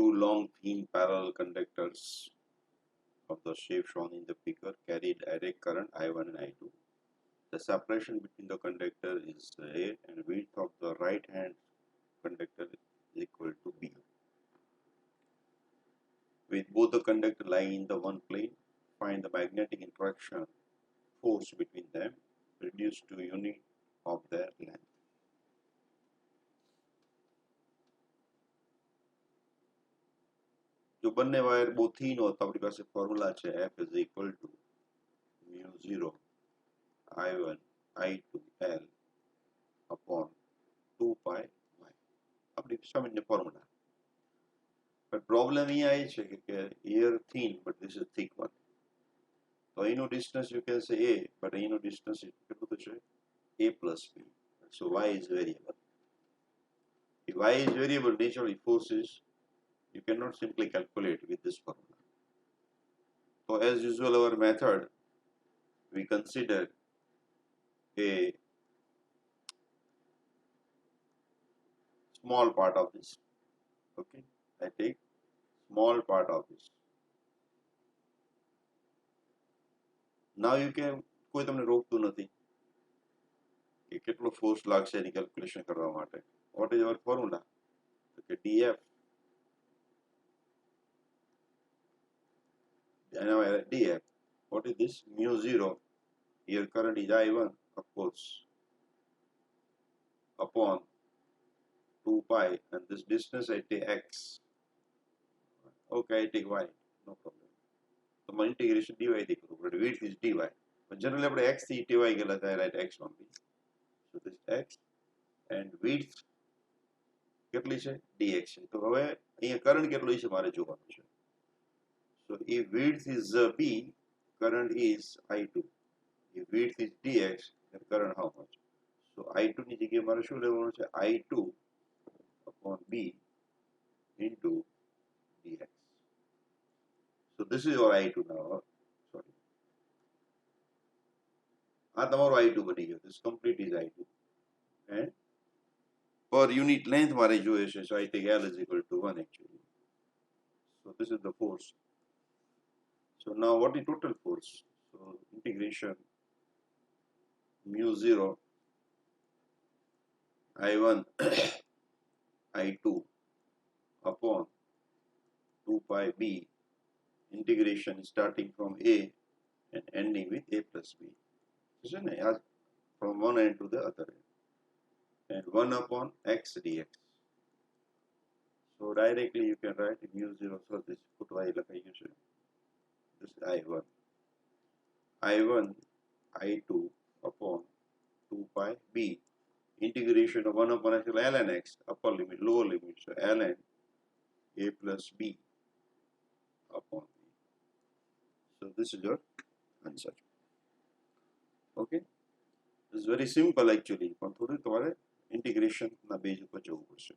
two long thin parallel conductors of the shape shown in the figure carry direct current I1 and I2. The separation between the conductor is A and width of the right hand conductor is equal to B. With both the conductor lying in the one plane, find the magnetic interaction force between them reduced to unit of their length. जो બંને wire બહુ thin હોય તો આપણી પાસે formula છે F is equal to mu 0 I1 I2 L upon 2 pi y. આપણી સામાન્ય ફોર્મ્યુલા. But problem અહીંયા એ છે કે here thin but this is thick one. તો અહીંનું distance you can say A, but અહીંનું distance કેટલું થશે? A plus B. So y is variable. If y is variable, naturally forces you cannot simply calculate with this formula. So as usual, our method, we consider a small part of this. Okay, I take small part of this. Now you can કોઈ તમને રોકતું નથી કે કેટલો force લાગશે એની calculation કરવા માટે. What is our formula? Okay, df. And now df. What is this? Mu 0. Here current is I1, of course, upon 2 pi, and this distance I take x. Okay, I take y, no problem. So my integration dy equal, but width is dy. But generally, આપણે x થી dy ગયેલા થાય, right? X only. So this x and width કેટલી છે? dx છે. તો હવે અહીંયા કરંટ કેટલો છે મારે જોવાનું છે. So if width is b, current is I2. If width is dx, then current how much? So I2 ની જગ્યાએ મારે શું લેવાનું છે? I2 upon b into dx. So this is your I2 now. Sorry. આ તમારો I2 બની ગયો. This complete is I2. And per unit length મારે જોઈએ છે. So I take L is equal to 1 actually. So this is the force. So now what is total force? So integration mu 0 I1 I2 upon 2 pi b, integration starting from A and ending with A plus B. Isn't it? As from one end to the other end. And 1 upon x dx. So directly you can write mu 0. So this put y like I use. This is I1. I1 I2 upon 2 pi b, integration of 1 upon x ln x, upper limit, lower limit, so ln a plus b upon b. So this is your answer. Okay, this is very simple actually, પણ થોડું તમારે integration ના base ઉપર જવું પડશે.